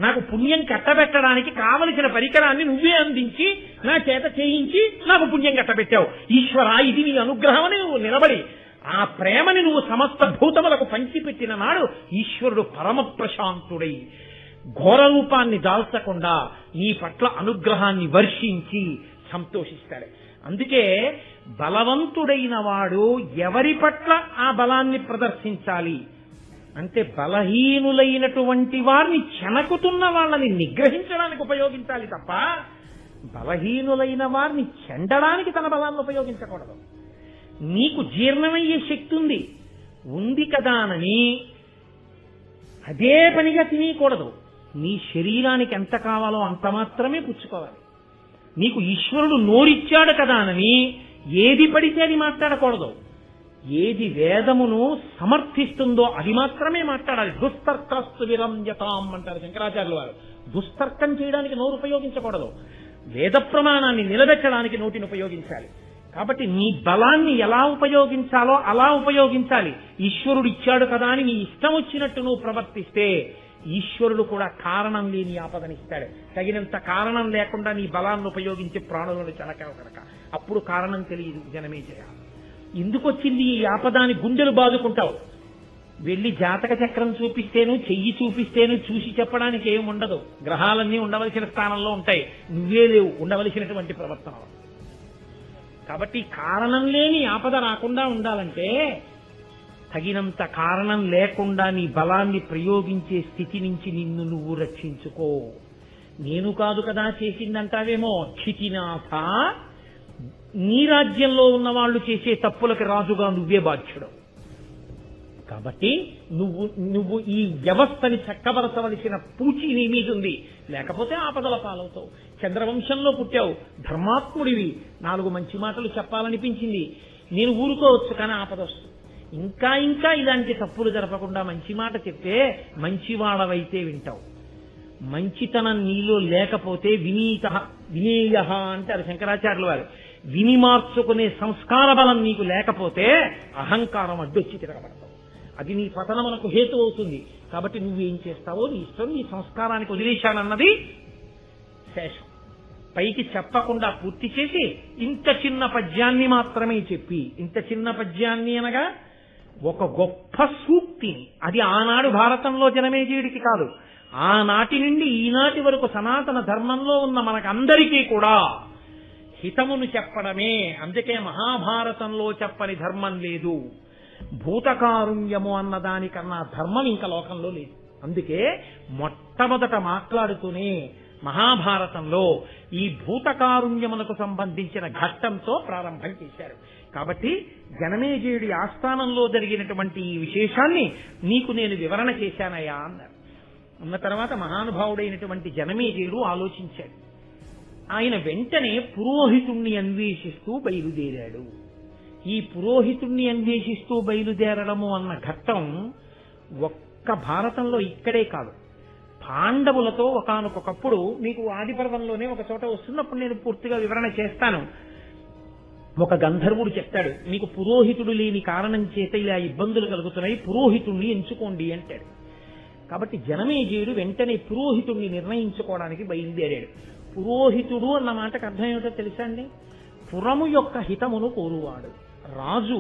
నాకు పుణ్యం కట్టబెట్టడానికి కావలసిన పరికరాన్ని నువ్వే అందించి నా చేత చేయించి నాకు పుణ్యం కట్టబెట్టావు. ఈశ్వర, ఇది నీ అనుగ్రహం అని నువ్వు నిలబడి ఆ ప్రేమని నువ్వు సమస్త భూతములకు పంచిపెట్టిన నాడు ఈశ్వరుడు పరమ ప్రశాంతుడై ఘోర రూపాన్ని దాల్చకుండా నీ పట్ల అనుగ్రహాన్ని వర్షించి సంతోషిస్తాడు. అందుకే బలవంతుడైన వాడు ఎవరి పట్ల ఆ బలాన్ని ప్రదర్శించాలి అంటే బలహీనులైనటువంటి వారిని చెనకుతున్న వాళ్ళని నిగ్రహించడానికి ఉపయోగించాలి తప్ప బలహీనులైన వారిని చెండడానికి తన బలాన్ని ఉపయోగించకూడదు. నీకు జీర్ణమయ్యే శక్తి ఉంది కదానని అదే పనిగా తినేయకూడదు. నీ శరీరానికి ఎంత కావాలో అంత మాత్రమే పుచ్చుకోవాలి. నీకు ఈశ్వరుడు నోరిచ్చాడు కదానని ఏది పడితే అది మాట్లాడకూడదు. ఏది వేదమును సమర్థిస్తుందో అది మాత్రమే మాట్లాడాలి. దుస్తర్కస్తు విరంజతాం అంటారు శంకరాచార్యుల వారు. దుస్తర్కం చేయడానికి నోరు ఉపయోగించకూడదు. వేద ప్రమాణాన్ని నిలబెట్టడానికి నోటిని ఉపయోగించాలి. కాబట్టి నీ బలాన్ని ఎలా ఉపయోగించాలో అలా ఉపయోగించాలి. ఈశ్వరుడు ఇచ్చాడు కదా అని నీ ఇష్టం వచ్చినట్టు నువ్వు ప్రవర్తిస్తే ఈశ్వరుడు కూడా కారణం లేని ఆపదనిస్తాడు. తగినంత కారణం లేకుండా నీ బలాన్ని ఉపయోగించి ప్రాణులను చెనకావు కనుక అప్పుడు కారణం తెలియదు. జనమే జయ, ఎందుకు వచ్చింది ఈ ఆపదాని గుండెలు బాదుకుంటావు. వెళ్లి జాతక చక్రం చూపిస్తేను చెయ్యి చూపిస్తేను చూసి చెప్పడానికి ఏమి ఉండదు. గ్రహాలన్నీ ఉండవలసిన స్థానంలో ఉంటాయి, నువ్వే లేవు ఉండవలసినటువంటి ప్రవర్తన. కాబట్టి కారణం లేని ఆపద రాకుండా ఉండాలంటే తగినంత కారణం లేకుండా నీ బలాన్ని ప్రయోగించే స్థితి నుంచి నిన్ను నువ్వు రక్షించుకో. నేను కాదు కదా చేసిందంటావేమో, క్షితినాథ నీ రాజ్యంలో ఉన్న వాళ్ళు చేసే తప్పులకి రాజుగా నువ్వే బాధ్యుడు. కాబట్టి నువ్వు ఈ వ్యవస్థని చక్కబరచవలసిన పూచి నీ మీద ఉంది. లేకపోతే ఆపదల పాలవుతావు. చంద్రవంశంలో పుట్టావు, ధర్మాత్ముడివి, 4 మంచి మాటలు చెప్పాలనిపించింది, నేను ఊరుకోవచ్చు, కానీ ఆపద వస్తుంది. ఇంకా ఇంకా ఇలాంటి తప్పులు జరపకుండా మంచి మాట చెప్తే మంచివాడవైతే వింటావు. మంచితనం నీలో లేకపోతే వినేయ అంటారు శంకరాచార్యుల వారు. విని మార్చుకునే సంస్కార బలం నీకు లేకపోతే అహంకారం అడ్డొచ్చి తిరగబడతావు. అది నీ పతనమునకు హేతు అవుతుంది. కాబట్టి నువ్వేం చేస్తావో నీ ఇష్టం. నీ సంస్కారానికి వదిలేశానన్నది శేషం. పైకి చెప్పకుండా పూర్తి చేసి ఇంత చిన్న పద్యాన్ని మాత్రమే చెప్పి, ఇంత చిన్న పద్యాన్ని అనగా ఒక గొప్ప సూక్తిని, అది ఆనాడు భారతంలో జనమేజయుడికి కాదు, ఆనాటి నుండి ఈనాటి వరకు సనాతన ధర్మంలో ఉన్న మనకందరికీ కూడా హితమును చెప్పడమే. అందుకే మహాభారతంలో చెప్పని ధర్మం లేదు. భూతకారుణ్యము అన్న దానికన్నా ధర్మం ఇంకా లోకంలో లేదు. అందుకే మొట్టమొదట మాట్లాడుతూనే మహాభారతంలో ఈ భూతకారుణ్యమునకు సంబంధించిన ఘట్టంతో ప్రారంభం చేశారు. కాబట్టి జనమేజయుడి ఆస్థానంలో జరిగినటువంటి ఈ విశేషాన్ని నీకు నేను వివరణ చేశానయ్యా అన్నారు. అన్న తర్వాత మహానుభావుడైనటువంటి జనమేజయుడు ఆలోచించాడు. ఆయన వెంటనే పురోహితుణ్ణి అన్వేషిస్తూ బయలుదేరాడు. ఈ పురోహితుణ్ణి అన్వేషిస్తూ బయలుదేరడము అన్న ఘట్టం ఒక్క భారతంలో ఇక్కడే కాదు, పాండవులతో ఒకానొకప్పుడు, మీకు ఆదిపర్వంలోనే ఒక చోట వస్తున్నప్పుడు నేను పూర్తిగా వివరణ చేస్తాను. ఒక గంధర్వుడు చెప్తాడు, మీకు పురోహితుడు లేని కారణం చేత ఇలా ఇబ్బందులు కలుగుతున్నాయి, పురోహితుణ్ణి ఎంచుకోండి అంటాడు. కాబట్టి జనమేజయుడు వెంటనే పురోహితుణ్ణి నిర్ణయించుకోవడానికి బయలుదేరాడు. పురోహితుడు అన్న మాటకు అర్థం ఏమిటో తెలుసా అండి? పురము యొక్క హితమును కోరువాడు. రాజు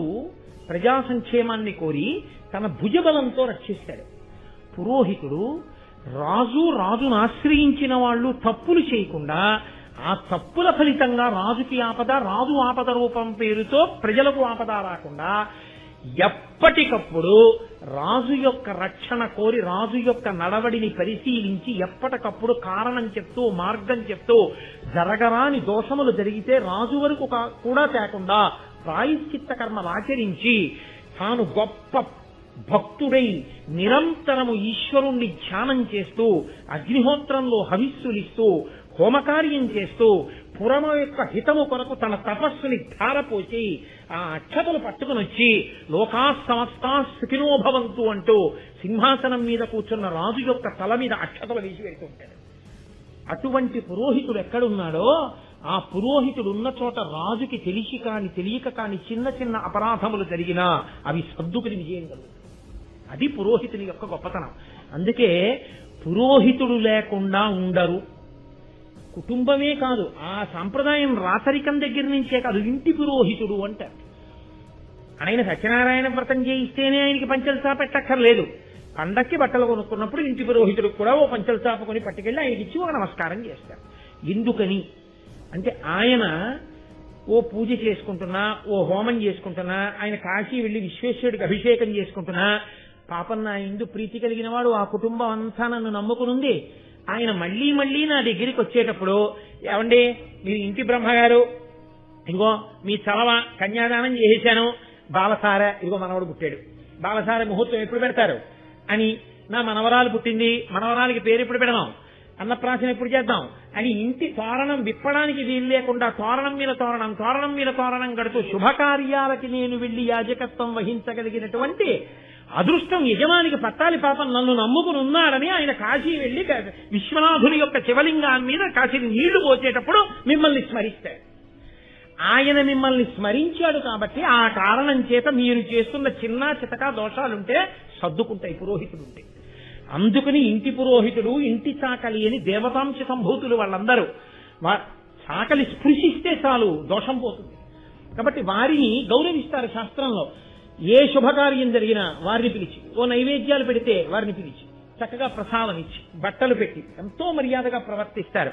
ప్రజా సంక్షేమాన్ని కోరి తన భుజబలంతో రక్షిస్తాడు. పురోహితుడు రాజును ఆశ్రయించిన వాళ్ళు తప్పులు చేయకుండా ఆ తప్పుల ఫలితంగా రాజుకి ఆపద, రాజు ఆపద రూపం పేరుతో ప్రజలకు ఆపద రాకుండా ఎప్పటికప్పుడు రాజు యొక్క రక్షణ కోరి రాజు యొక్క నడవడిని పరిశీలించి ఎప్పటికప్పుడు కారణం చెప్తూ మార్గం చెప్తూ జరగరాని దోషములు జరిగితే రాజు వరకు కూడా తేకుండా ప్రాయశ్చిత్త కర్మలు ఆచరించి తాను గొప్ప భక్తుడై నిరంతరము ఈశ్వరుణ్ణి ధ్యానం చేస్తూ అగ్నిహోత్రంలో హవిస్సులిస్తూ హోమకార్యం చేస్తూ పురము యొక్క హితము కొరకు తన తపస్సుని ధారపోసి ఆ అక్షతలు పట్టుకుని వచ్చి లోకా సమస్తా సుఖినో భవంతు అంటూ సింహాసనం మీద కూర్చున్న రాజు యొక్క తల మీద అక్షతలు వేసి వెళ్తుంటాడు. అటువంటి పురోహితుడు ఎక్కడున్నాడో ఆ పురోహితుడు ఉన్న చోట రాజుకి తెలిసి కాని తెలియక కాని చిన్న చిన్న అపరాధములు జరిగినా అవి సర్దుకుని విజయం కలుగుతుంది. అది పురోహితుని యొక్క గొప్పతనం. అందుకే పురోహితుడు లేకుండా ఉండరు. కుటుంబమే కాదు, ఆ సాంప్రదాయం రాచరికం దగ్గర నుంచే కాదు, ఇంటి పురోహితుడు అంటారు. ఆయన సత్యనారాయణ వ్రతం చేయిస్తేనే ఆయనకి పంచలు పెట్టక్కర్లేదు. పండక్కి బట్టలు కొనుక్కున్నప్పుడు ఇంటి పురోహితుడికి కూడా ఓ పంచలు కొని పట్టుకెళ్ళి ఆయనకి ఇచ్చి ఒక నమస్కారం చేస్తారు. ఎందుకని అంటే ఆయన ఓ పూజ చేసుకుంటున్నా, ఓ హోమం చేసుకుంటున్నా, ఆయన కాశీ వెళ్లి విశ్వేశ్వరుడికి అభిషేకం చేసుకుంటున్నా, పాపం నా ఇందు ప్రీతి కలిగిన వాడు ఆ కుటుంబం అంతా నన్ను నమ్ముకునుంది, ఆయన మళ్లీ మళ్లీ నా దగ్గరికి వచ్చేటప్పుడు, ఏమండి మీరు ఇంటి బ్రహ్మగారు, ఇదిగో మీ చలవ కన్యాదానం చేసేశాను, బాలసార ఇదిగో మనవడు పుట్టాడు, బాలసార ముహూర్తం ఎప్పుడు పెడతారు అని, నా మనవరాలు పుట్టింది, మనవరాలకి పేరు ఎప్పుడు పెడదాం, అన్నప్రాసన ఎప్పుడు చేద్దాం అని ఇంటి తోరణం విప్పడానికి వీలు లేకుండా తోరణం మీద తోరణం, తోరణం మీద తోరణం కడుతూ శుభకార్యాలకి నేను వెళ్లి యాజకత్వం వహించగలిగినటువంటి అదృష్టం యజమానికి పట్టాలి. పాపం నన్ను నమ్ముకుని ఉన్నాడని ఆయన కాశీ వెళ్లి విశ్వనాథుని యొక్క శివలింగాన్ని మీద కాశీ నీళ్లు పోసేటప్పుడు మిమ్మల్ని స్మరిస్తాడు. ఆయన మిమ్మల్ని స్మరించాడు కాబట్టి ఆ కారణం చేత మీరు చేస్తున్న చిన్న చితకా దోషాలుంటే సర్దుకుంటాయి పురోహితుడుంటే. అందుకని ఇంటి పురోహితుడు, ఇంటి చాకలి అని దేవతాంశ సంభూతులు వాళ్ళందరూ. చాకలి స్పృశిస్తే చాలు దోషం పోతుంది. కాబట్టి వారిని గౌరవిస్తారు శాస్త్రంలో. ఏ శుభకార్యం జరిగినా వారిని పిలిచి, ఓ నైవేద్యాలు పెడితే వారిని పిలిచి చక్కగా ప్రసాదం ఇచ్చి బట్టలు పెట్టి ఎంతో మర్యాదగా ప్రవర్తిస్తారు.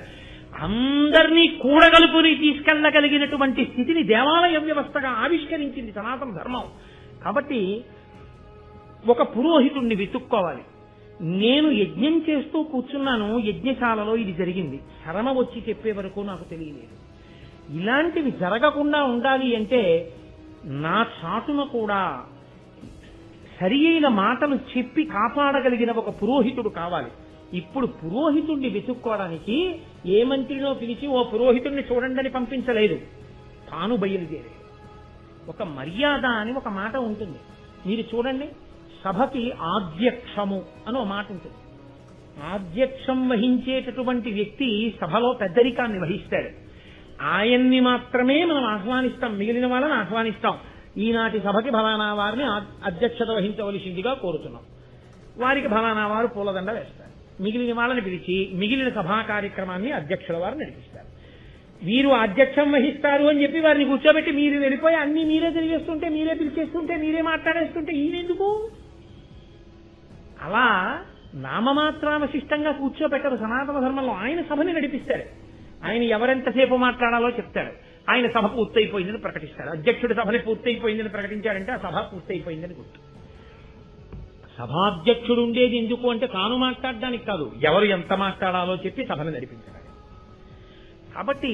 అందరినీ కూడగలుపుని తీసుకెళ్లగలిగినటువంటి స్థితిని దేవాలయ వ్యవస్థగా ఆవిష్కరించింది సనాతన ధర్మం. కాబట్టి ఒక పురోహితుణ్ణి వెతుక్కోవాలి. నేను యజ్ఞం చేస్తూ కూర్చున్నాను, యజ్ఞశాలలో ఇది జరిగింది, శరమ వచ్చి చెప్పే వరకు నాకు తెలియలేదు. ఇలాంటివి జరగకుండా ఉండాలి అంటే నా చాటున కూడా సరి అయిన మాటలు చెప్పి కాపాడగలిగిన ఒక పురోహితుడు కావాలి. ఇప్పుడు పురోహితుణ్ణి వెతుక్కోవడానికి ఏ మంత్రినో పిలిచి ఓ పురోహితుణ్ణి చూడండి అని పంపించలేదు, తాను బయలుదేరాడు. ఒక మర్యాద అని ఒక మాట ఉంటుంది. మీరు చూడండి, సభకి ఆధ్యక్షము అని ఒక మాట ఉంటుంది. ఆధ్యక్షం వహించేటటువంటి వ్యక్తి సభలో పెద్దరికాన్ని వహిస్తాడు. ఆయన్ని మాత్రమే మనం ఆహ్వానిస్తాం, మిగిలిన వాళ్ళని ఆహ్వానిస్తాం. ఈనాటి సభకి ఫలానా వారిని అధ్యక్షత వహించవలసిందిగా కోరుతున్నాం, వారికి ఫలానా వారు పూలదండ వేస్తారు. మిగిలిన వాళ్ళని పిలిచి మిగిలిన సభా కార్యక్రమాన్ని అధ్యక్షుల వారు నడిపిస్తారు. వీరు అధ్యక్షం వహిస్తారు అని చెప్పి వారిని కూర్చోబెట్టి మీరు వెళ్ళిపోయి అన్ని మీరే తిరిగేస్తుంటే, మీరే పిలిచేస్తుంటే, మీరే మాట్లాడేస్తుంటే ఈయనెందుకు? అలా నామమాత్రావశిష్టంగా కూర్చోబెట్టరు సనాతన ధర్మంలో. ఆయన సభని నడిపిస్తాడు. ఆయన ఎవరెంతసేపు మాట్లాడాలో చెప్తాడు. ఆయన సభ పూర్తయిపోయిందని ప్రకటిస్తాడు. అధ్యక్షుడి సభని పూర్తయిపోయిందని ప్రకటించాడంటే ఆ సభ పూర్తయిపోయిందని గుర్తు. సభాధ్యక్షుడు ఉండేది ఎందుకు అంటే తాను మాట్లాడడానికి కాదు, ఎవరు ఎంత మాట్లాడాలో చెప్పి సభను నడిపించడానికి. కాబట్టి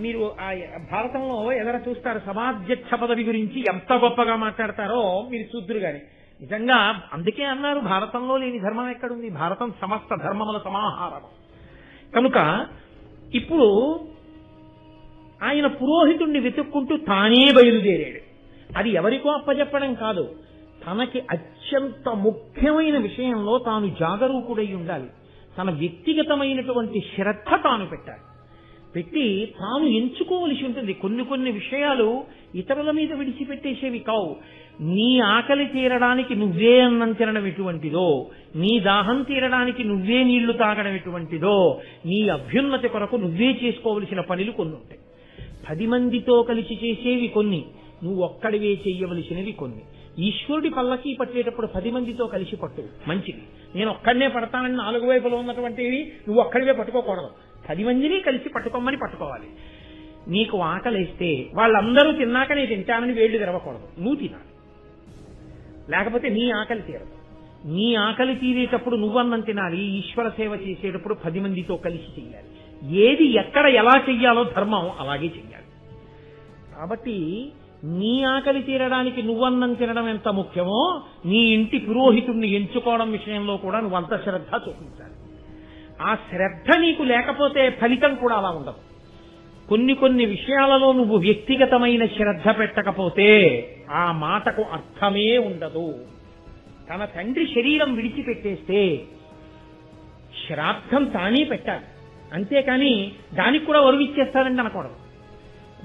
మీరు ఆ భారతంలో ఎదర చూస్తారు, సభాధ్యక్ష పదవి గురించి ఎంత గొప్పగా మాట్లాడతారో మీరు చూద్దురు గాని. నిజంగా అందుకే అన్నారు, భారతంలో లేని ధర్మం ఎక్కడుంది, భారతం సమస్త ధర్మముల సమాహారం. కనుక ఇప్పుడు ఆయన పురోహితుణ్ణి వెతుక్కుంటూ తానే బయలుదేరాడు. అది ఎవరికో అప్పచెప్పడం కాదు, తనకి అత్యంత ముఖ్యమైన విషయంలో తాను జాగరూకుడై ఉండాలి. తన వ్యక్తిగతమైనటువంటి శ్రద్ధ తాను పెట్టాలి. పెట్టి తాను ఎంచుకోవలసి ఉంటుంది. కొన్ని విషయాలు ఇతరుల మీద విడిచిపెట్టేసేవి కావు. నీ ఆకలి తీరడానికి నువ్వే అన్నం తినడం ఎటువంటిదో, నీ దాహం తీరడానికి నువ్వే నీళ్లు తాగడం ఎటువంటిదో, నీ అభ్యున్నతి కొరకు నువ్వే చేసుకోవలసిన పనులు కొన్ని ఉంటాయి. 10 మందితో కలిసి చేసేవి కొన్ని, నువ్వు ఒక్కడివే చెయ్యవలసినవి కొన్ని. ఈశ్వరుడి పల్లకి పట్టేటప్పుడు 10 మందితో కలిసి పట్టు, మంచిది. నేను ఒక్కడనే పడతానని 4 వైపులో ఉన్నటువంటివి నువ్వు ఒక్కడివే పట్టుకోకూడదు, 10 మందిని కలిసి పట్టుకోమని పట్టుకోవాలి. నీకు ఆకలిస్తే వాళ్ళందరూ తిన్నాక నేను తింటానని వేళ్లు తెరవకూడదు, నువ్వు తినాలి. లేకపోతే నీ ఆకలి తీరదు. నీ ఆకలి తీరేటప్పుడు నువ్వన్నం తినాలి. ఈశ్వర సేవ చేసేటప్పుడు 10 మందితో కలిసి చెయ్యాలి. ఏది ఎక్కడ ఎలా చెయ్యాలో ధర్మం అలాగే చెయ్యాలి. కాబట్టి నీ ఆకలి తీరడానికి నువ్వన్నం తినడం ఎంత ముఖ్యమో, నీ ఇంటి పురోహితుణ్ణి ఎంచుకోవడం విషయంలో కూడా నువ్వు అంత శ్రద్ధ చూపించాలి. ఆ శ్రద్ధ నీకు లేకపోతే ఫలితం కూడా అలా ఉండదు. కొన్ని విషయాలలో నువ్వు వ్యక్తిగతమైన శ్రద్ధ పెట్టకపోతే ఆ మాటకు అర్థమే ఉండదు. తన తండ్రి శరీరం విడిచిపెట్టేస్తే శ్రాద్ధం తానే పెట్టాలి, అంతేకాని దానికి కూడా వరుడు ఇచ్చేస్తానండి అనకూడదు.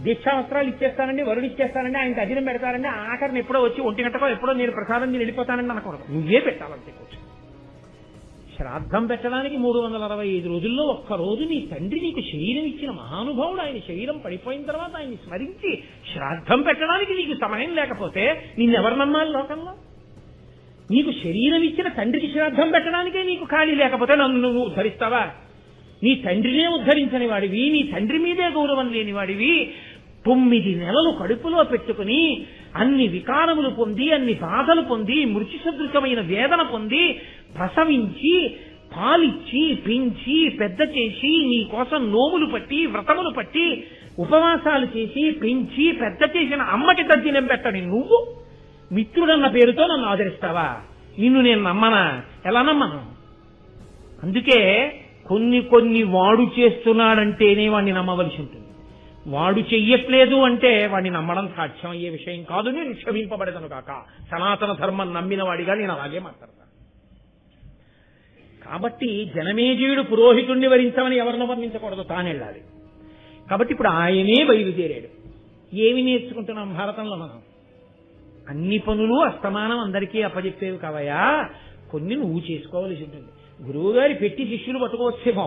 దీక్షావస్త్రాలు ఇచ్చేస్తానండి, వరుడు ఇచ్చేస్తానండి, ఆయనకి అధీనం పెడతానండి, ఆఖరిని ఎప్పుడో వచ్చి 1 గంటకో ఎప్పుడో నేను ప్రసాదం నేను వెళ్ళిపోతానండి అనకూడదు. నువ్వే పెట్టాలంతే కూర్చొని. శ్రాద్ధం పెట్టడానికి 365 రోజుల్లో ఒక్కరోజు నీ తండ్రి నీకు శరీరం ఇచ్చిన మహానుభావుడు, ఆయన శరీరం పడిపోయిన తర్వాత ఆయన్ని స్మరించి శ్రాద్ధం పెట్టడానికి నీకు సమయం లేకపోతే నిన్నెవరు నమ్మాలి లోకంలో? నీకు శరీరం ఇచ్చిన తండ్రికి శ్రాద్ధం పెట్టడానికే నీకు ఖాళీ లేకపోతే నన్ను నువ్వు ఉద్ధరిస్తావా? నీ తండ్రినే ఉద్ధరించని వాడివి, నీ తండ్రి మీదే గౌరవం లేని వాడివి, 9 నెలలు కడుపులో పెట్టుకుని అన్ని వికారములు పొంది, అన్ని బాధలు పొంది, మృతి సదృశమైన వేదన పొంది, ప్రసవించి పాలిచ్చి పెంచి పెద్ద చేసి నీ కోసం నోములు పట్టి వ్రతములు పట్టి ఉపవాసాలు చేసి పెంచి పెద్ద చేసిన అమ్మకి తద్దినం పెట్టని నువ్వు మిత్రుడన్న పేరుతో నన్ను ఆదరిస్తావా? నిన్ను నేను నమ్మనా? ఎలా నమ్మను? అందుకే కొన్ని వాడు చేస్తున్నాడంటేనే వాడిని నమ్మవలసి ఉంటుంది. వాడు చెయ్యట్లేదు అంటే వాడిని నమ్మడం సాధ్యం అయ్యే విషయం కాదు. నేను క్షమింపబడతాను కాక సనాతన ధర్మం నమ్మిన వాడిగా నేను అలాగే మాట్లాడతాను. కాబట్టి జనమేజయుడు పురోహితుణ్ణి వరించమని ఎవరిని వర్ణించకూడదు, తానెళ్ళాలి. కాబట్టి ఇప్పుడు ఆయనే బయలుదేరాడు. ఏమి నేర్చుకుంటున్నాం భారతంలో మనం? అన్ని పనులు అస్తమానం అందరికీ అప్పచెప్పేవి కావయా, కొన్ని నువ్వు చేసుకోవాల్సి ఉంటుంది. గురువుగారి పెట్టి శిష్యులు పట్టుకోవచ్చేమో,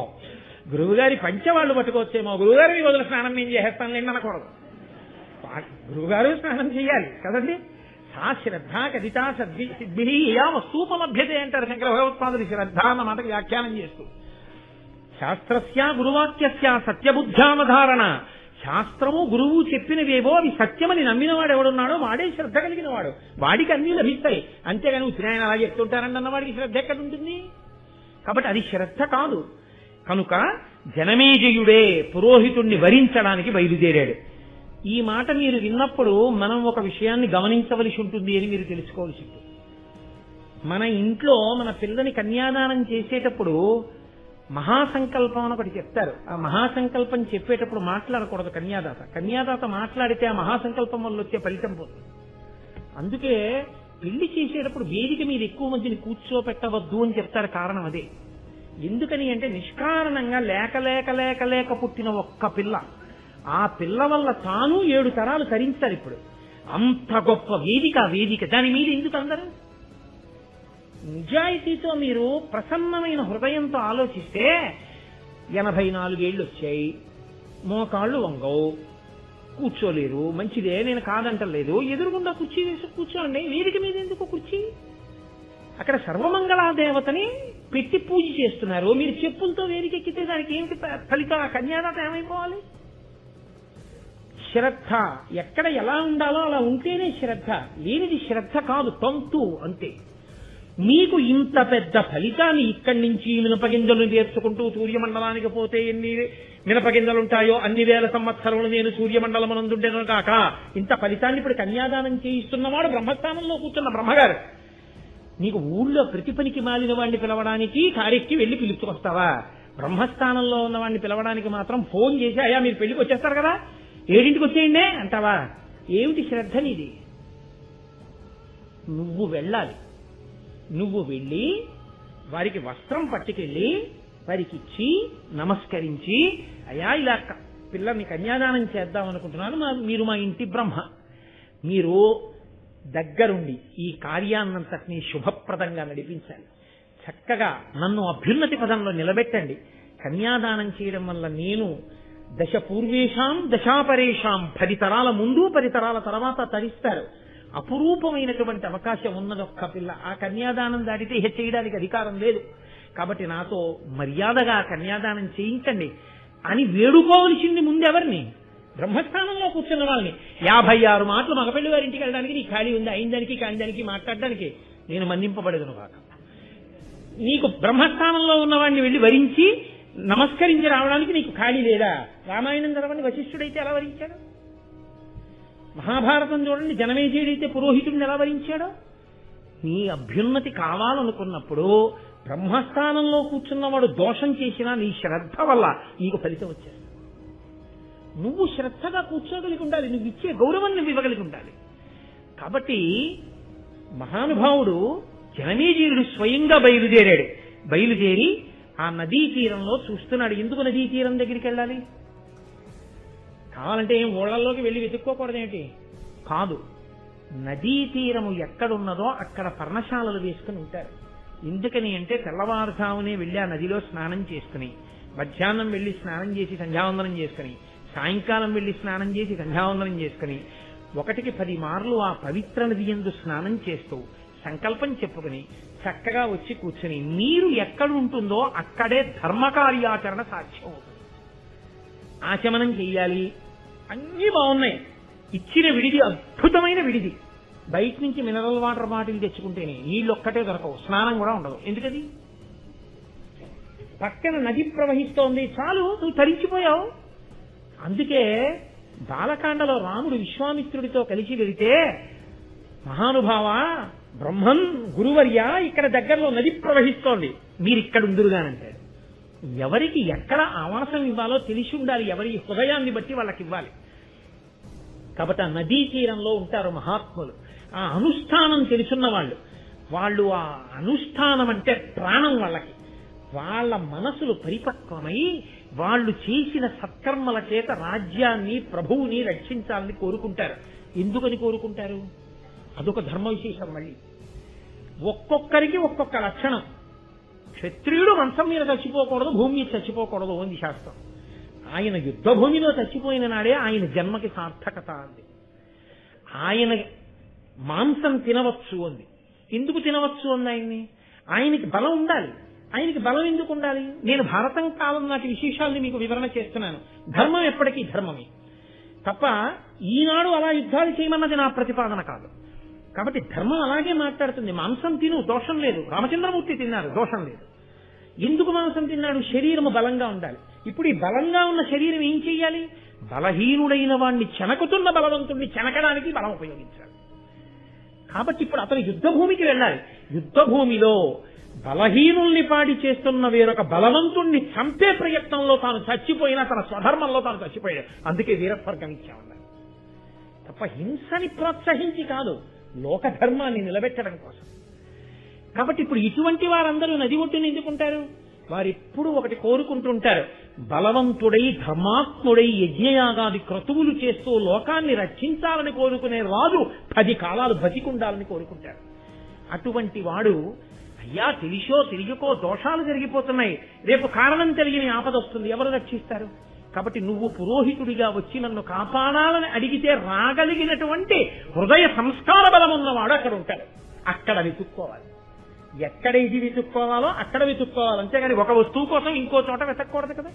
గురువుగారి పంచవాళ్లు పట్టుకోవచ్చేమో, గురువుగారి వదిలి స్నానం నేను చేసేస్తానులేండి అనకూడదు. గురువుగారు స్నానం చేయాలి కదండి. సా శ్రద్ధ కదితా సిద్భి వస్తూపలభ్యతే అంటారు శంకర భగవత్పాదులు శ్రద్ధ అన్న మాటకు వ్యాఖ్యానం చేస్తూ. శాస్త్రస్య గురువాక్యస్య సత్యబుద్ధ్యావధారణ. శాస్త్రము గురువు చెప్పినవేవో అవి సత్యమని నమ్మినవాడు ఎవడున్నాడో వాడే శ్రద్ధ కలిగిన వాడు, వాడికి అన్నీ లభిస్తాయి. అంతేగాని ఉత్తినాయన అలా చెప్తుంటారండి అన్నవాడికి శ్రద్ధ ఎక్కడుంటుంది? కాబట్టి అది శ్రద్ధ కాదు. కనుక జనమేజయుడే పురోహితుణ్ణి వరించడానికి బయలుదేరాడు. ఈ మాట మీరు విన్నప్పుడు మనం ఒక విషయాన్ని గమనించవలసి ఉంటుంది అని మీరు తెలుసుకోవాల్సి ఉంటుంది. మన ఇంట్లో మన పిల్లని కన్యాదానం చేసేటప్పుడు మహాసంకల్పం అని ఒకటి చెప్తారు. ఆ మహాసంకల్పం చెప్పేటప్పుడు మాట్లాడకూడదు కన్యాదాత. కన్యాదాత మాట్లాడితే ఆ మహాసంకల్పం వల్ల వచ్చే ఫలితం పోతుంది. అందుకే పెళ్లి చేసేటప్పుడు వేదిక మీద ఎక్కువ మందిని కూర్చోపెట్టవద్దు అని చెప్తారు. కారణం అదే. ఎందుకని అంటే నిష్కారణంగా లేక పుట్టిన ఒక్క పిల్ల, ఆ పిల్ల వల్ల తాను 7 తరాలు తరించారు. ఇప్పుడు అంత గొప్ప వేదిక దాని మీద ఎందుకు అందరూ? నిజాయితీతో మీరు ప్రసన్నమైన హృదయంతో ఆలోచిస్తే 84 ఏళ్ళు వచ్చాయి, మోకాళ్ళు వంగవు, కూర్చోలేరు, మంచిదే, నేను కాదంటలేదు. ఎదురుగుండా కుర్చీ వేసి కూర్చోండి. వేదిక మీద ఎందుకు కుర్చీ? అక్కడ సర్వమంగళాదేవతని పెట్టి పూజ చేస్తున్నారు. మీరు చెప్పులతో వేదికెక్కితే దానికి ఏమిటి ఫలితం? ఆ కన్యాదాత ఏమైపోవాలి? శ్రద్ధ ఎక్కడ ఎలా ఉండాలో అలా ఉంటేనే శ్రద్ధ, లేనిది శ్రద్ధ కాదు, తంతు అంతే. మీకు ఇంత పెద్ద ఫలితాన్ని ఇక్కడి నుంచి మినపగింజలు నేర్చుకుంటూ సూర్యమండలానికి పోతే ఎన్ని మినపగింజలుంటాయో అన్ని వేల సంవత్సరములు నేను సూర్యమండలమనందుండేను కాక ఇంత ఫలితాన్ని ఇప్పుడు కన్యాదానం చేయిస్తున్నవాడు బ్రహ్మస్థానంలో కూర్చున్న బ్రహ్మగారు. నీకు ఊళ్ళో ప్రతి పనికి మాలిన వాడిని పిలవడానికి కారెక్కి వెళ్లి పిలుచుకొస్తావా? బ్రహ్మస్థానంలో ఉన్న వాడిని పిలవడానికి మాత్రం ఫోన్ చేసి అయ్యా మీరు పెళ్లికి వచ్చేస్తారు కదా 7ంటికి వచ్చేయండి అంటావా? ఏమిటి శ్రద్ధ నీది? నువ్వు వెళ్ళాలి. నువ్వు వెళ్ళి వారికి వస్త్రం పట్టుకెళ్ళి వారికి ఇచ్చి నమస్కరించి అయ్యా ఇలా పిల్లని కన్యాదానం చేద్దాం అనుకుంటున్నాను, మీరు మా ఇంటి బ్రహ్మ, మీరు దగ్గరుండి ఈ కార్యాన్నంతటినీ శుభప్రదంగా నడిపించాలి, చక్కగా నన్ను అభ్యున్నతి పదంలో నిలబెట్టండి. కన్యాదానం చేయడం వల్ల నేను దశ పూర్వేషాం దశాపరేషాం 10 తరాల ముందు 10 తరాల తర్వాత తరిస్తారు. అపురూపమైనటువంటి అవకాశం ఉన్నది ఒక్క పిల్ల. ఆ కన్యాదానం దాటితే ఇహ చేయడానికి అధికారం లేదు. కాబట్టి నాతో మర్యాదగా కన్యాదానం చేయించండి అని వేడుకోవలసింది ముందెవరిని? బ్రహ్మస్థానంలో కూర్చున్న వాళ్ళని. 56 మాటలు మగపెళ్లి వారింటికి వెళ్ళడానికి నీకు ఖాళీ ఉంది, అయిందానికి కానిదానికి మాట్లాడడానికి నేను మన్నింపబడేదను కాక. నీకు బ్రహ్మస్థానంలో ఉన్నవాడిని వెళ్ళి వరించి నమస్కరించి రావడానికి నీకు ఖాళీ లేదా? రామాయణం చదవండి, వశిష్ఠుడైతే ఎలా వరించాడు? మహాభారతం చూడండి, జనమేజయుడైతే పురోహితుడిని ఎలా వరించాడో. నీ అభ్యున్నతి కావాలనుకున్నప్పుడు బ్రహ్మస్థానంలో కూర్చున్నవాడు దోషం చేసినా నీ శ్రద్ధ వల్ల నీకు ఫలితం వచ్చేస్తుంది. నువ్వు శ్రద్ధగా కూర్చోగలిగి ఉండాలి, నువ్వు ఇచ్చే గౌరవం నువ్వు ఇవ్వగలిగి ఉండాలి. కాబట్టి మహానుభావుడు జనమేజయుడు స్వయంగా బయలుదేరి ఆ నదీ తీరంలో చూస్తున్నాడు. ఎందుకు నదీ తీరం దగ్గరికి వెళ్ళాలి? కావాలంటే ఏం ఊళ్ళల్లోకి వెళ్ళి వెతుక్కోకూడదేమిటి? కాదు, నదీ తీరము ఎక్కడున్నదో అక్కడ పర్ణశాలలు వేసుకుని ఉంటారు. ఎందుకని అంటే తెల్లవారుజామునే వెళ్ళి ఆ నదిలో స్నానం చేసుకుని, మధ్యాహ్నం వెళ్ళి స్నానం చేసి సంధ్యావందనం చేసుకుని, సాయంకాలం వెళ్ళి స్నానం చేసి సంధ్యావందనం చేసుకుని, 1కి 10 మార్లు ఆ పవిత్ర నది యందు స్నానం చేస్తూ సంకల్పం చెప్పుకుని చక్కగా వచ్చి కూర్చుని నీరు ఎక్కడ ఉంటుందో అక్కడే ధర్మకార్యాచరణ సాధ్యం అవుతుంది. ఆచమనం చెయ్యాలి, అన్నీ బాగున్నాయి. ఇచ్చిన విడిది అద్భుతమైన విడిది. బయట నుంచి మినరల్ వాటర్ బాటిల్ తెచ్చుకుంటేనే నీళ్ళు ఒక్కటే దొరకవు, స్నానం కూడా ఉండదు. ఎందుకది? పక్కన నది ప్రవహిస్తోంది, చాలు నువ్వు తరించిపోయావు. అందుకే బాలకాండలో రాముడు విశ్వామిత్రుడితో కలిసి వెళితే, మహానుభావ బ్రహ్మన్ గురువర్య ఇక్కడ దగ్గరలో నది ప్రవహిస్తోంది, మీరు ఇక్కడ ఉందురుగానంటాడు. ఎవరికి ఎక్కడ ఆవాసం ఇవ్వాలో తెలిసి ఉండాలి, ఎవరి హృదయాన్ని బట్టి వాళ్ళకి ఇవ్వాలి. కాబట్టి ఆ నదీ తీరంలో ఉంటారు మహాత్ములు, ఆ అనుష్ఠానం తెలుసున్న వాళ్ళు ఆ అనుష్ఠానం అంటే ప్రాణం వాళ్ళకి. వాళ్ళ మనసులు పరిపక్వమై వాళ్ళు చేసిన సత్కర్మల చేత రాజ్యాన్ని ప్రభువుని రక్షించాలని కోరుకుంటారు. ఎందుకని కోరుకుంటారు? అదొక ధర్మ విశేషం. మళ్ళీ ఒక్కొక్కరికి ఒక్కొక్క లక్షణం. క్షత్రియుడు వంశం మీద చచ్చిపోకూడదు, భూమి మీద చచ్చిపోకూడదు అంది శాస్త్రం. ఆయన యుద్ధ భూమిలో చచ్చిపోయిన నాడే ఆయన జన్మకి సార్థకత అంది. ఆయన మాంసం తినవచ్చు అంది. ఎందుకు తినవచ్చు అంది? ఆయనకి బలం ఉండాలి. ఆయనకి బలం ఎందుకు ఉండాలి? నేను భారతం కాలం నాటి విశేషాలని మీకు వివరణ చేస్తున్నాను. ధర్మం ఎప్పటికీ ధర్మమే తప్ప ఈనాడు అలా యుద్ధాలు చేయమన్నది నా ప్రతిపాదన కాదు. కాబట్టి ధర్మం అలాగే మాట్లాడుతుంది. మాంసం తిను, దోషం లేదు. రామచంద్రమూర్తి తిన్నారు, దోషం లేదు. ఎందుకు మాంసం తిన్నాడు? శరీరము బలంగా ఉండాలి. ఇప్పుడు ఈ బలంగా ఉన్న శరీరం ఏం చెయ్యాలి? బలహీనుడైన వాణ్ణి చెనకుతున్న బలవంతుణ్ణి చెనకడానికి బలం ఉపయోగించాలి. కాబట్టి ఇప్పుడు అతను యుద్ధ భూమికి వెళ్ళాలి. యుద్ధ భూమిలో బలహీనుల్ని పాడి చేస్తున్న వేరొక బలవంతుణ్ణి చంపే ప్రయత్నంలో తాను చచ్చిపోయినా తన స్వధర్మంలో తాను చచ్చిపోయాడు. అందుకే వీరస్వర్గం ఇచ్చామన్నారు తప్ప హింసని ప్రోత్సహించి కాదు, లోకధర్మాన్ని నిలబెట్టడం కోసం. కాబట్టి ఇప్పుడు ఇటువంటి వారందరూ నది ఒడ్డుని ఎందుకుంటారు? వారెప్పుడు ఒకటి కోరుకుంటుంటారు, బలవంతుడై ధర్మాత్ముడై యజ్ఞయాగాది క్రతువులు చేస్తూ లోకాన్ని రక్షించాలని కోరుకునే రాజు 10 కాలాలు బతికుండాలని కోరుకుంటారు. అటువంటి వాడు అయ్యా తెలిసో తెలియకో దోషాలు జరిగిపోతున్నాయి, రేపు కారణం తెలియని ఆపద వస్తుంది, ఎవరు రక్షిస్తారు? కాబట్టి నువ్వు పురోహితుడిగా వచ్చి నన్ను కాపాడాలని అడిగితే రాగలిగినటువంటి హృదయ సంస్కార బలం ఉన్నవాడు అక్కడ ఉంటాడు. అక్కడ వెతుక్కోవాలి. ఎక్కడ ఇది వెతుక్కోవాలో అక్కడ వెతుక్కోవాలి. అంతేగాని ఒక వస్తువు కోసం ఇంకో చోట వెతక్కూడదు కదా.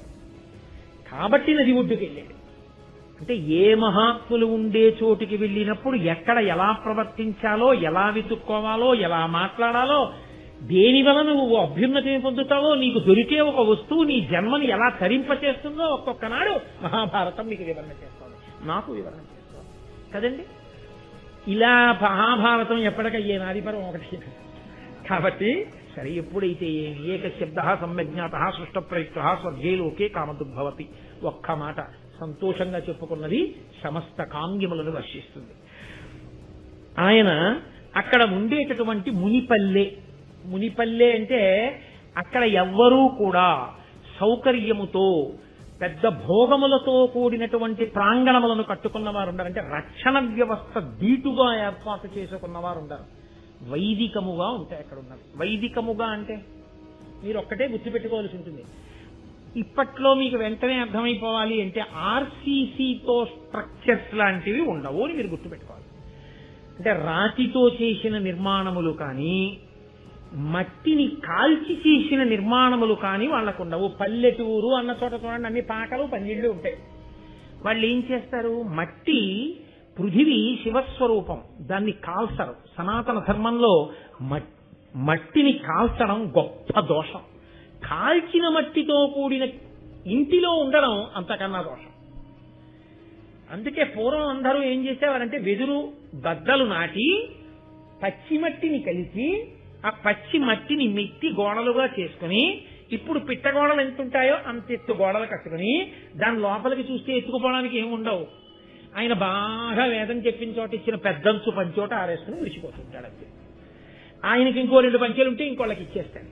కాబట్టి నది ఒడ్డుకి వెళ్ళాడు. అంటే ఏ మహాత్ములు ఉండే చోటికి వెళ్ళినప్పుడు ఎక్కడ ఎలా ప్రవర్తించాలో, ఎలా వెతుక్కోవాలో, ఎలా మాట్లాడాలో, దేని వలన నువ్వు అభ్యున్నతిని పొందుతావో, నీకు దొరికే ఒక వస్తువు నీ జన్మని ఎలా తరింపచేస్తుందో ఒక్కొక్క నాడు మహాభారతం మీకు వివరణ చేస్తోంది, నాకు వివరణ చేస్తోంది కదండి. ఇలా మహాభారతం ఎప్పటికయ్యే నాదిపరం ఒకటి. కాబట్టి సరే, ఎప్పుడైతే ఏక శబ్ద సమ్యజ్ఞాత సృష్ట ప్రయుక్త స్వర్గే లోకే కామదుద్భవతి, ఒక్క మాట సంతోషంగా చెప్పుకున్నది సమస్త కామ్యములను వర్షిస్తుంది. ఆయన అక్కడ ఉండేటటువంటి మునిపల్లె అంటే అక్కడ ఎవ్వరూ కూడా సౌకర్యముతో పెద్ద భోగములతో కూడినటువంటి ప్రాంగణములను కట్టుకున్నవారు ఉండరు. అంటే రక్షణ వ్యవస్థ దీటుగా ఏర్పాటు చేసుకున్నవారు ఉండరు. వైదికముగా ఉంటాయి అక్కడ ఉన్నది. వైదికముగా అంటే మీరు ఒక్కటే గుర్తుపెట్టుకోవాల్సి ఉంటుంది. ఇప్పట్లో మీకు వెంటనే అర్థమైపోవాలి అంటే ఆర్సీసీతో స్ట్రక్చర్స్ లాంటివి ఉండవు అని మీరు గుర్తుపెట్టుకోవాలి. అంటే రాతితో చేసిన నిర్మాణములు కానీ, మట్టిని కాల్చి చేసిన నిర్మాణములు కానీ వాళ్లకు ఉండవు. పల్లెటూరు అన్న చోట చూడండి, అన్ని పాకలు పందిళ్ళు ఉంటాయి. వాళ్ళు ఏం చేస్తారు? మట్టి, పృథివీ శివస్వరూపం, దాన్ని కాల్చరు. సనాతన ధర్మంలో మట్టిని కాల్చడం గొప్ప దోషం. కాల్చిన మట్టితో కూడిన ఇంటిలో ఉండడం అంతకన్నా దోషం. అందుకే పూర్వం అందరూ ఏం చేసేవారంటే వెదురు బద్దలు నాటి పచ్చి మట్టిని కలిపి ఆ పచ్చి మట్టిని మెత్తి గోడలుగా చేసుకుని, ఇప్పుడు పిట్టగోడలు ఎంత ఉంటాయో అంత ఎత్తు గోడలు కట్టుకుని దాని లోపలికి చూస్తే ఎత్తుకుపోవడానికి ఏముండవు. ఆయన బాగా వేదం చెప్పిన చోట ఇచ్చిన పెద్దంచు పంచోట ఆరేసుకుని విడిచిపోతుంటాడు. అంతే. ఆయనకి ఇంకో 2 పంచెలుంటే ఇంకోళ్ళకి ఇచ్చేస్తాడు.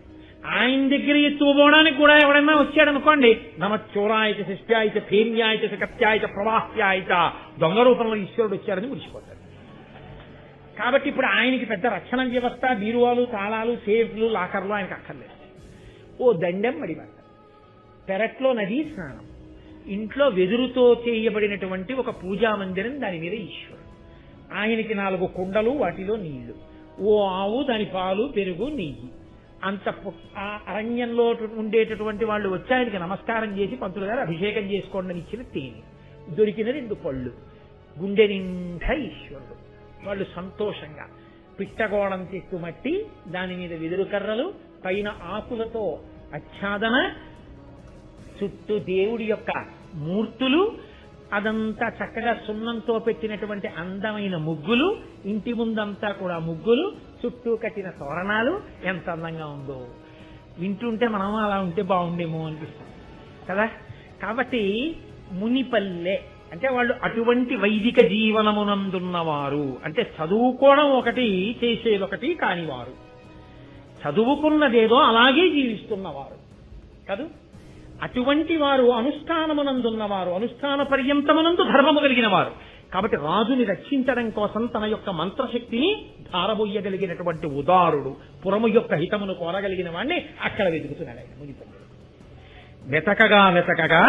ఆయన దగ్గర ఎత్తుకుపోవడానికి కూడా ఎవడన్నా వచ్చాడనుకోండి, నమచ్చోరాయిత శిష్ట్యాయిత ఫేన్యాయిత కత్యాయిత ప్రవాహ్యాయిత, దొంగ రూపంలో ఈశ్వరుడు వచ్చాడని ముడిచిపోతాడు. కాబట్టి ఇప్పుడు ఆయనకి పెద్ద రక్షణ వ్యవస్థ, బీరువాలు, తాళాలు, సేఫ్లు, లాకర్లు ఆయనకు అక్కర్లేదు. ఓ దండెం మడిబట్ట, పెరట్లో నదీ స్నానం, ఇంట్లో వెదురుతో చేయబడినటువంటి ఒక పూజా మందిరం, దాని మీద ఈశ్వరుడు, ఆయనకి 4 కుండలు, వాటిలో నీళ్లు, ఓ ఆవు, దాని పాలు, పెరుగు, నెయ్యి. అంత ఆ అరణ్యంలో ఉండేటటువంటి వాళ్ళు వచ్చి ఆయనకి నమస్కారం చేసి, పంతులు గారు అభిషేకం చేసుకోండి అని ఇచ్చిన తేనె, దొరికిన 2 పళ్ళు, గుండె నిండా ఈశ్వరుడు. వాళ్ళు సంతోషంగా పిట్టగోళం చెట్టు మట్టి, దాని మీద వెదురు కర్రలు, పైన ఆకులతో ఆచ్ఛాదన, చుట్టూ దేవుడి యొక్క మూర్తులు, అదంతా చక్కగా సున్నంతో పెట్టినటువంటి అందమైన ముగ్గులు, ఇంటి ముందంతా కూడా ముగ్గులు, చుట్టూ కట్టిన తోరణాలు. ఎంత అందంగా ఉందో వింటుంటే మనం అలా ఉంటే బాగుండేమో అనిపిస్తుంది కదా. కాబట్టి మునిపల్లె అంటే వాళ్ళు అటువంటి వైదిక జీవనమునందున్నవారు, అంటే చదువుకోవడం ఒకటి, చేసేదొకటి కానివారు, చదువుకున్నదేదో అలాగే జీవిస్తున్నవారు కదూ. అటువంటి వారు అనుష్ఠానమునందున్నవారు, అనుష్ఠాన పర్యంతమునందు ధర్మము కలిగిన వారు. కాబట్టి రాజుని రక్షించడం కోసం తన యొక్క మంత్రశక్తిని ధారబోయ్యగలిగినటువంటి ఉదారుడు, పురము యొక్క హితమును కోరగలిగిన వాడిని అక్కడ వెతుకుతున్నాడు ఆయన మునిపల్లి. వెతకగా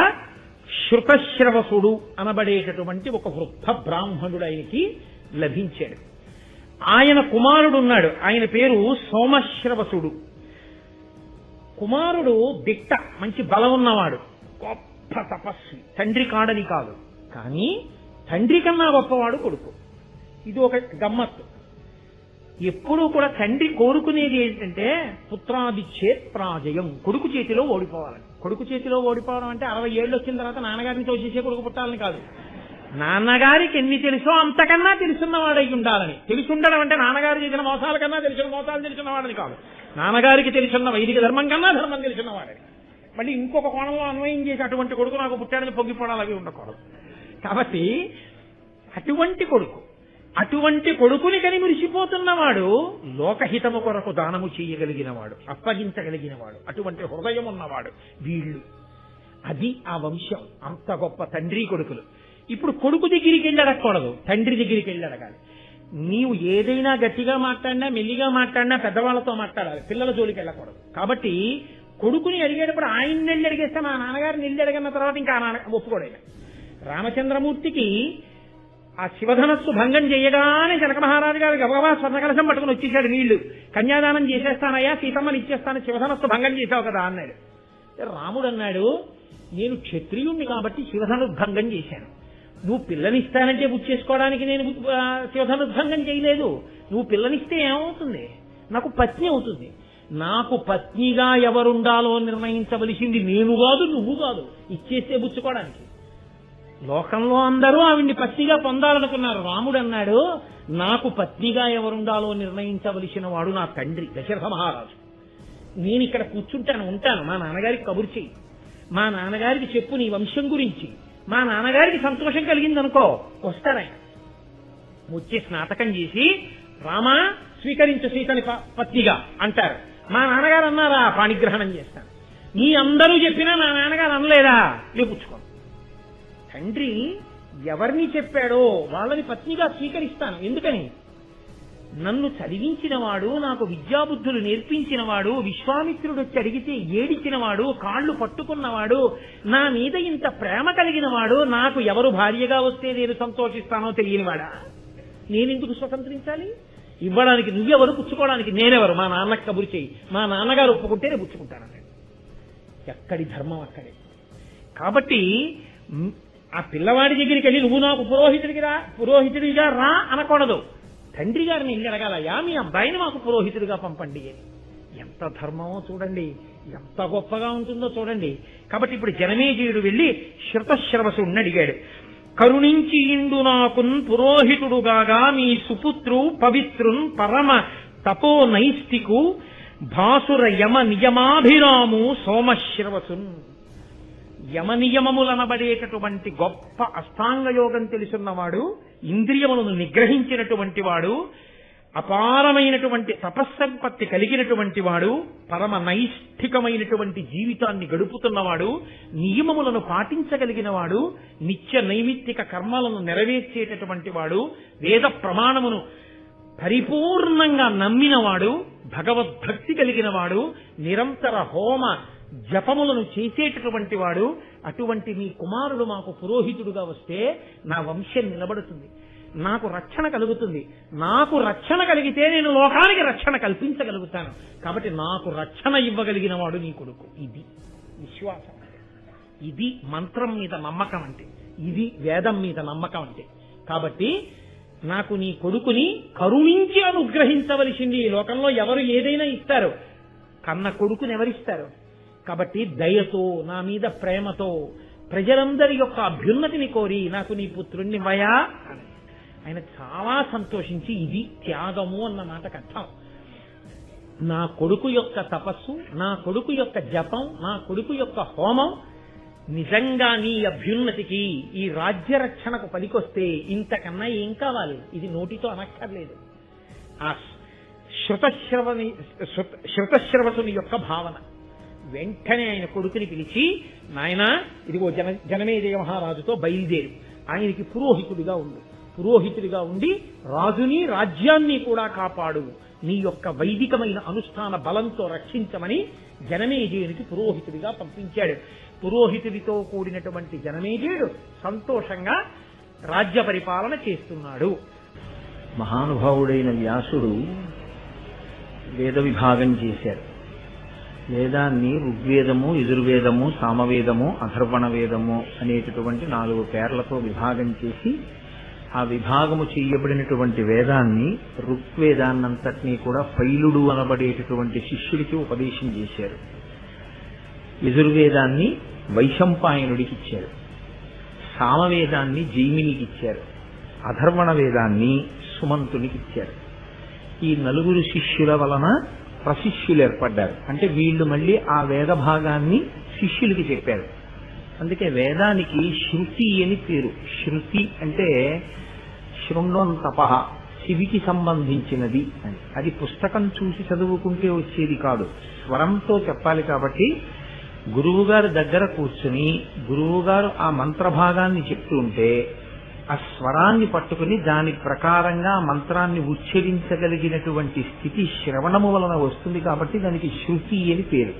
శృతశ్రవసుడు అనబడేటటువంటి ఒక వృద్ధ బ్రాహ్మణుడు ఆయనకి లభించాడు. ఆయన కుమారుడున్నాడు, ఆయన పేరు సోమశ్రవసుడు. కుమారుడు దిట్ట, మంచి బలం ఉన్నవాడు, గొప్ప తపస్వి, తండ్రి కాడని కాదు, కానీ తండ్రి కన్నా గొప్పవాడు కొడుకు. ఇది ఒక గమ్మత్తు. ఎప్పుడూ కూడా తండ్రి కోరుకునేది ఏంటంటే పుత్రాదిచ్చేత్ ప్రాజయం, కొడుకు చేతిలో ఓడిపోవాలని. కొడుకు చేతిలో ఓడిపోవడం అంటే 60 ఏళ్ళు వచ్చిన తర్వాత నాన్నగారిని తోచేసే కొడుకు పుట్టాలని కాదు. నాన్నగారికి ఎన్ని తెలుసో అంతకన్నా తెలుసున్నవాడై ఉండాలని. తెలుసుండడం అంటే నాన్నగారు చేసిన మోసాల కన్నా తెలిసిన మోసాలు తెలుసున్నవాడని కాదు, నాన్నగారికి తెలుసున్న వైదిక ధర్మం కన్నా ధర్మం తెలుసున్నవాడని. మళ్ళీ ఇంకొక కోణంలో అన్వయం చేసి అటువంటి కొడుకు నాకు పుట్టాడని పొంగిపోవడాలు అవి ఉండకూడదు. కాబట్టి అటువంటి కొడుకుని కని మురిసిపోతున్నవాడు, లోకహితము కొరకు దానము చేయగలిగినవాడు, అప్పగించగలిగినవాడు, అటువంటి హృదయం ఉన్నవాడు వీళ్ళు. అది ఆ వంశం. అంత గొప్ప తండ్రి కొడుకులు. ఇప్పుడు కొడుకు దగ్గరికి వెళ్ళి అడగకూడదు, తండ్రి దగ్గరికి వెళ్ళి అడగాలి. నీవు ఏదైనా గట్టిగా మాట్లాడినా, మెల్లిగా మాట్లాడినా పెద్దవాళ్లతో మాట్లాడాలి, పిల్లల జోలికి వెళ్ళకూడదు. కాబట్టి కొడుకుని అడిగేటప్పుడు ఆయన్ని వెళ్ళి అడిగేస్తే మా నాన్నగారిని వెళ్ళి అడిగిన తర్వాత ఇంకా ఒప్పుకోడైనా. రామచంద్రమూర్తికి ఆ శివధనస్సు భంగం చేయగానే జనక మహారాజు గారు గబగబా స్వర్ణకలశం పట్టుకుని వచ్చేసాడు నీళ్లు. కన్యాదానం చేసేస్తానయ్యా, సీతమ్మని ఇచ్చేస్తాను, శివధనస్సు భంగం చేశావు కదా అన్నాడు. రాముడు అన్నాడు, నేను క్షత్రియుణ్ణి కాబట్టి శివధనుద్భంగం చేశాను. నువ్వు పిల్లనిస్తానంటే పుచ్చేసుకోవడానికి నేను శివధనుద్భంగం చేయలేదు. నువ్వు పిల్లనిస్తే ఏమవుతుంది? నాకు పత్ని అవుతుంది. నాకు పత్నిగా ఎవరుండాలో నిర్ణయించవలసింది నేను కాదు, నువ్వు కాదు, ఇచ్చేస్తే పుచ్చుకోవడానికి. లోకంలో అందరూ ఆవిడ్ని పత్నిగా పొందాలనుకున్నారు. రాముడు అన్నాడు, నాకు పత్నిగా ఎవరుండాలో నిర్ణయించవలసిన వాడు నా తండ్రి దశరథ మహారాజు. నేను ఇక్కడ కూర్చుంటాను, ఉంటాను. మా నాన్నగారికి కబురు చెయ్యి, మా నాన్నగారికి చెప్పు నీ వంశం గురించి. మా నాన్నగారికి సంతోషం కలిగిందనుకో, వస్తారాయన. వచ్చి స్నాతకం చేసి రామా స్వీకరించు సీతని పత్నిగా అంటారు. మా నాన్నగారు అన్నారా, పాణిగ్రహణం చేస్తాను. మీ అందరూ చెప్పినా నా నాన్నగారు అనలేదా, లేపుచ్చుకో. తండ్రి ఎవరిని చెప్పాడో వాళ్ళని పత్నిగా స్వీకరిస్తాను. ఎందుకని? నన్ను చదివించినవాడు, నాకు విద్యాబుద్ధులు నేర్పించినవాడు, విశ్వామిత్రుడు వచ్చి అడిగితే ఏడిచినవాడు, కాళ్లు పట్టుకున్నవాడు, నా మీద ఇంత ప్రేమ కలిగినవాడు, నాకు ఎవరు భార్యగా వస్తే నేను సంతోషిస్తానో తెలియనివాడా? నేనెందుకు స్వతంత్రించాలి? ఇవ్వడానికి నువ్వెవరు, పుచ్చుకోవడానికి నేనెవరు? మా నాన్నకు కబురు చేయి, మా నాన్నగారు ఒప్పుకుంటే నేను పుచ్చుకుంటానన్నాడు. ఎక్కడి ధర్మం అక్కడే. కాబట్టి ఆ పిల్లవాడి దగ్గరికి వెళ్ళి నువ్వు నాకు పురోహితుడిగా రా అనకూడదు. తండ్రి గారిని వెళ్ళి అడగాలయ్యా, మీ అబ్బాయిని మాకు పురోహితుడిగా పంపండి అని. ఎంత ధర్మమో చూడండి, ఎంత గొప్పగా ఉంటుందో చూడండి. కాబట్టి ఇప్పుడు జనమేజయుడు వెళ్ళి శృతశ్రవసుడిని అడిగాడు, కరుణించి ఇండు నాకున్ పురోహితుడుగాగా మీ సుపుత్రు పవిత్రున్ పరమ తపో నైష్టికు భాసుర యమ నియమాభిరాము సోమశ్రవసున్. యమనియమములనబడేటటువంటి గొప్ప అష్టాంగ యోగం తెలుసున్నవాడు, ఇంద్రియములను నిగ్రహించినటువంటి వాడు, అపారమైనటువంటి తపస్సంపత్తి కలిగినటువంటి వాడు, పరమ నైష్ఠికమైనటువంటి జీవితాన్ని గడుపుతున్నవాడు, నియమములను పాటించగలిగిన వాడు, నిత్య నైమిత్తిక కర్మలను నెరవేర్చేటటువంటి వాడు, వేద ప్రమాణమును పరిపూర్ణంగా నమ్మినవాడు, భగవద్భక్తి కలిగిన వాడు, నిరంతర హోమ జపములను చేసేటటువంటి వాడు, అటువంటి మీ కుమారుడు మాకు పురోహితుడుగా వస్తే నా వంశం నిలబడుతుంది, నాకు రక్షణ కలుగుతుంది. నాకు రక్షణ కలిగితే నేను లోకానికి రక్షణ కల్పించగలుగుతాను. కాబట్టి నాకు రక్షణ ఇవ్వగలిగిన వాడు నీ కొడుకు. ఇది విశ్వాసం అంటే, ఇది మంత్రం మీద నమ్మకం అంటే, ఇది వేదం మీద నమ్మకం అంటే. కాబట్టి నాకు నీ కొడుకుని కరుణించి అనుగ్రహించవలసింది. ఈ లోకంలో ఎవరు ఏదైనా ఇస్తారు, కన్న కొడుకుని ఎవరిస్తారు? కాబట్టి దయతో, నా మీద ప్రేమతో, ప్రజలందరి యొక్క అభ్యున్నతిని కోరి నాకు నీ పుత్రుణ్ణి వయా. ఆయన చాలా సంతోషించి, ఇది త్యాగము అన్న మాటకు అర్థం. నా కొడుకు యొక్క తపస్సు, నా కొడుకు యొక్క జపం, నా కొడుకు యొక్క హోమం నిజంగా నీ అభ్యున్నతికి, ఈ రాజ్య రక్షణకు పనికొస్తే ఇంతకన్నా ఏం కావాలి? ఇది నోటితో అనక్కర్లేదు. ఆ శృతశ్రవసుని యొక్క భావన. వెంటనే ఆయన కొడుకుని పిలిచి, నాయనా ఇదిగో జనమేజయ మహారాజుతో బయలుదేరు, ఆయనకి పురోహితుడిగా ఉండు, పురోహితుడిగా ఉండి రాజుని రాజ్యాన్ని కూడా కాపాడు, నీ యొక్క వైదికమైన అనుష్ఠాన బలంతో రక్షించమని జనమేజయునికి పురోహితుడిగా పంపించాడు. పురోహితుడితో కూడినటువంటి జనమేజయుడు సంతోషంగా రాజ్య పరిపాలన చేస్తున్నాడు. మహానుభావుడైన వ్యాసుడు వేద విభాగం చేశారు. వేదాన్ని ఋగ్వేదము, యజుర్వేదము, సామవేదము, అథర్వణ వేదము అనేటటువంటి 4 పేర్లతో విభాగం చేసి, ఆ విభాగము చేయబడినటువంటి వేదాన్ని, ఋగ్వేదాన్నంతటినీ కూడా పైలుడు అనబడేటటువంటి శిష్యుడికి ఉపదేశం చేశారు. యజుర్వేదాన్ని వైశంపాయనుడికి ఇచ్చారు, సామవేదాన్ని జైమినికి ఇచ్చారు, అథర్వణ వేదాన్ని సుమంతునికి ఇచ్చారు. ఈ 4 శిష్యుల వలన ప్రశిష్యులు ఏర్పడ్డారు. అంటే వీళ్ళు మళ్ళీ ఆ వేద భాగాన్ని శిష్యులకి చెప్పారు. అందుకే వేదానికి శృతి అని పేరు. శృతి అంటే శృణ్వంతపః, చెవికి సంబంధించినది అని. అది పుస్తకం చూసి చదువుకుంటే వచ్చేది కాదు, స్వరంతో చెప్పాలి. కాబట్టి గురువుగారు దగ్గర కూర్చుని గురువుగారు ఆ మంత్రభాగాన్ని చెప్తుంటే ఆ స్వరాన్ని పట్టుకుని దాని ప్రకారంగా మంత్రాన్ని ఉచ్చరించగలిగినటువంటి స్థితి శ్రవణము వలన వస్తుంది. కాబట్టి దానికి శృతి అని పేరు.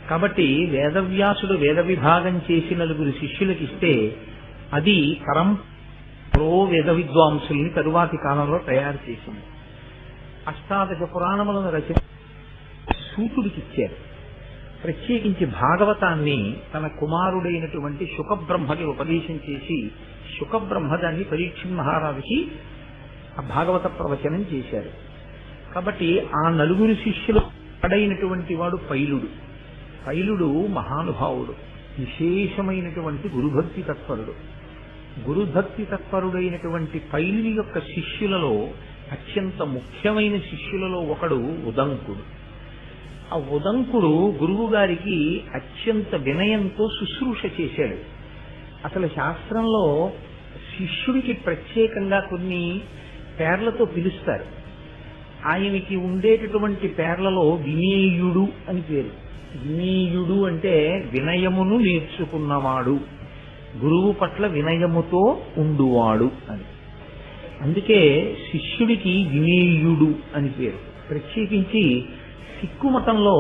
కాబట్టి వేదవ్యాసుడు వేద విభాగం చేసి 4 శిష్యులకి ఇస్తే అది వేద విద్వాంసుల్ని తరువాతి కాలంలో తయారు చేసింది. అష్టాదశ పురాణములను రచన సూతుడికి ఇచ్చారు. ప్రత్యేకించి భాగవతాన్ని తన కుమారుడైనటువంటి శుకబ్రహ్మకి ఉపదేశం చేసి, శుకబ్రహ్మ దాన్ని పరీక్షిత్ మహారాజుకి ఆ భాగవత ప్రవచనం చేశారు. కాబట్టి ఆ 4 శిష్యులు పడైనటువంటి వాడు పైలుడు. పైలుడు మహానుభావుడు, విశేషమైనటువంటి గురుభక్తి తత్పరుడు. గురుభక్తి తత్పరుడైనటువంటి పైలుని యొక్క శిష్యులలో అత్యంత ముఖ్యమైన శిష్యులలో ఒకడు ఉదంకుడు. ఆ ఉదంకుడు గురువు గారికి అత్యంత వినయంతో శుశ్రూష చేశాడు. అసలు శాస్త్రంలో శిష్యుడికి ప్రత్యేకంగా కొన్ని పేర్లతో పిలుస్తారు. ఆయనకి ఉండేటటువంటి పేర్లలో వినేయుడు అని పేరు. వినేయుడు అంటే వినయమును నేర్చుకున్నవాడు, గురువు పట్ల వినయముతో ఉండువాడు అని. అందుకే శిష్యుడికి వినేయుడు అని పేరు. ప్రత్యేకించి సిక్కు మతంలో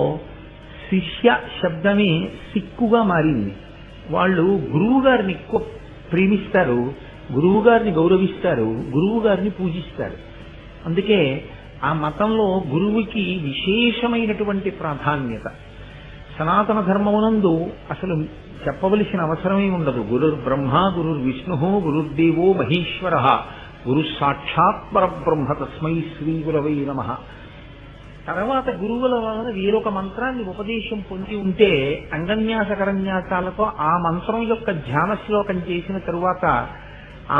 శిష్య శబ్దమే సిక్కుగా మారింది. వాళ్ళు గురువు గారిని ఎక్కువ ప్రేమిస్తారు, గురువు గారిని గౌరవిస్తారు, గురువు గారిని పూజిస్తారు. అందుకే ఆ మతంలో గురువుకి విశేషమైనటువంటి ప్రాధాన్యత. సనాతన ధర్మమునందు అసలు చెప్పవలసిన అవసరమే ఉండదు. గురుర్ బ్రహ్మ, గురుర్ విష్ణు, గురుర్దేవో మహేశ్వర, గురు సాక్షాత్ పరబ్రహ్మ, తస్మై శ్రీ గురవై నమః. తర్వాత గురువుల వలన వేరొక మంత్రాన్ని ఉపదేశం పొంది ఉంటే అంగన్యాస కరన్యాసాలతో ఆ మంత్రం యొక్క ధ్యాన శ్లోకం చేసిన తరువాత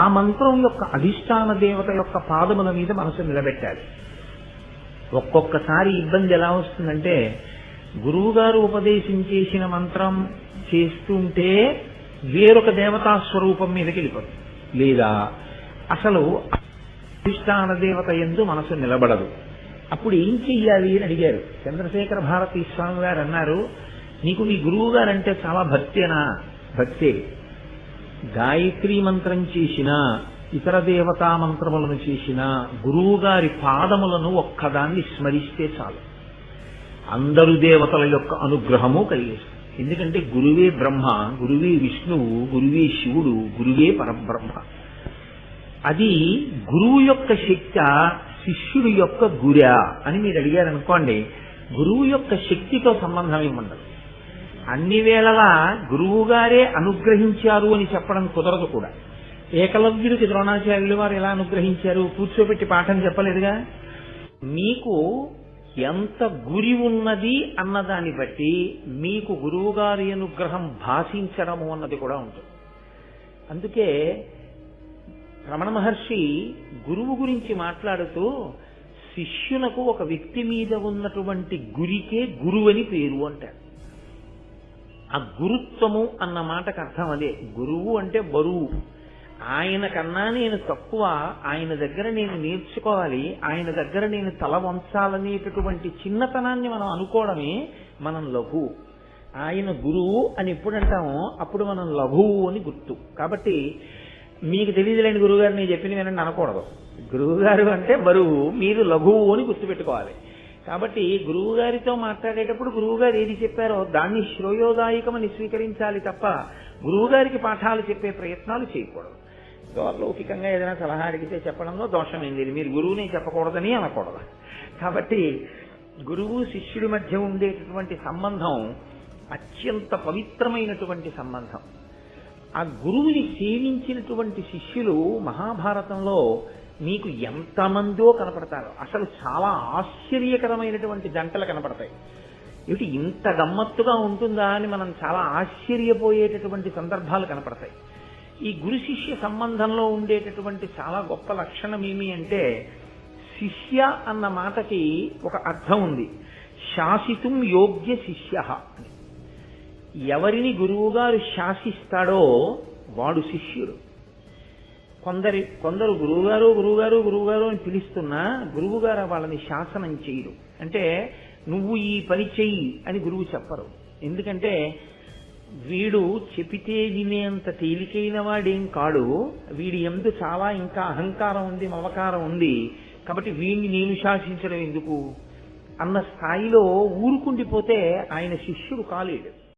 ఆ మంత్రం యొక్క అధిష్టాన దేవత యొక్క పాదముల మీద మనసు నిలబెట్టాలి. ఒక్కొక్కసారి ఇబ్బంది ఎలా వస్తుందంటే, గురువు గారు ఉపదేశం చేసిన మంత్రం చేస్తుంటే వేరొక దేవతా స్వరూపం మీదకి వెళ్ళిపోతుంది, లేదా అసలు అధిష్టాన దేవత యందు మనసు నిలబడదు. అప్పుడు ఏం చెయ్యాలి అని అడిగారు. చంద్రశేఖర భారతీ స్వామి గారు అన్నారు, నీకు నీ గురువు గారంటే చాలా భక్తేనా? భక్తే. గాయత్రీ మంత్రం చేసినా ఇతర దేవతా మంత్రములను చేసిన గురువు గారి పాదములను ఒక్కదాన్ని స్మరిస్తే చాలు అందరు దేవతల యొక్క అనుగ్రహము కలిగేస్తుంది. ఎందుకంటే గురువే బ్రహ్మ, గురువే విష్ణువు, గురువే శివుడు, గురువే పరబ్రహ్మ. అది గురువు యొక్క శక్తి, శిష్యుడి యొక్క గురా అని మీరు అడిగారనుకోండి, గురువు యొక్క శక్తితో సంబంధం ఏముండదు. అన్ని వేళలా గురువు గారే అనుగ్రహించారు అని చెప్పడం కుదరదు కూడా. ఏకలవ్యుడికి ద్రోణాచార్యులు వారు ఎలా అనుగ్రహించారు? కూర్చోబెట్టి పాఠం చెప్పలేదుగా. మీకు ఎంత గురి ఉన్నది అన్నదాన్ని బట్టి మీకు గురువు గారి అనుగ్రహం భాషించడము అన్నది కూడా ఉంటుంది. అందుకే రమణ మహర్షి గురువు గురించి మాట్లాడుతూ శిష్యులకు ఒక వ్యక్తి మీద ఉన్నటువంటి గురికే గురువు అని పేరు అంటారు. ఆ గురుత్వము అన్న మాటకు అర్థం అదే. గురువు అంటే బరువు. ఆయన కన్నా నేను తక్కువ, ఆయన దగ్గర నేను నేర్చుకోవాలి, ఆయన దగ్గర నేను తల వంచాలనేటటువంటి చిన్నతనాన్ని మనం అనుకోవడమే మనం లఘు. ఆయన గురువు అని ఎప్పుడు అంటామో అప్పుడు మనం లఘువు అని గుర్తు. కాబట్టి మీకు తెలియదులేండి గురువుగారు నేను చెప్పింది వినండి అనకూడదు. గురువుగారు అంటే బరువు, మీరు లఘువు అని గుర్తుపెట్టుకోవాలి. కాబట్టి గురువు గారితో మాట్లాడేటప్పుడు గురువు గారు ఏది చెప్పారో దాన్ని శ్రేయోదాయకమని స్వీకరించాలి తప్ప గురువు గారికి పాఠాలు చెప్పే ప్రయత్నాలు చేయకూడదు. లౌకికంగా ఏదైనా సలహా అడిగితే చెప్పడంలో దోషమైంది, మీరు గురువుని చెప్పకూడదని అనకూడదు. కాబట్టి గురువు శిష్యుడి మధ్య ఉండేటటువంటి సంబంధం అత్యంత పవిత్రమైనటువంటి సంబంధం. ఆ గురువుని సేవించినటువంటి శిష్యులు మహాభారతంలో మీకు ఎంతమందో కనపడతారు. అసలు చాలా ఆశ్చర్యకరమైనటువంటి జంటలు కనపడతాయి. ఇటు ఇంత గమ్మత్తుగా ఉంటుందా అని మనం చాలా ఆశ్చర్యపోయేటటువంటి సందర్భాలు కనపడతాయి. ఈ గురు శిష్య సంబంధంలో ఉండేటటువంటి చాలా గొప్ప లక్షణం ఏమి అంటే, శిష్య అన్న మాటకి ఒక అర్థం ఉంది. శాసితుం యోగ్య శిష్య అని. ఎవరిని గురువుగారు శాసిస్తాడో వాడు శిష్యుడు. కొందరు గురువుగారు గురువుగారు గురువుగారు అని పిలుస్తున్నా గురువుగారు వాళ్ళని శాసనం చేయరు. అంటే నువ్వు ఈ పని చెయ్యి అని గురువు చెప్పరు. ఎందుకంటే వీడు చెపితే వినేంత తేలికైన వాడేం కాడు, వీడి యందు చాలా ఇంకా అహంకారం ఉంది, మమకారం ఉంది, కాబట్టి వీడిని నేను శాసించడం ఎందుకు అన్న స్థాయిలో ఊరుకుండిపోతే ఆయన శిష్యుడు కాలేడు.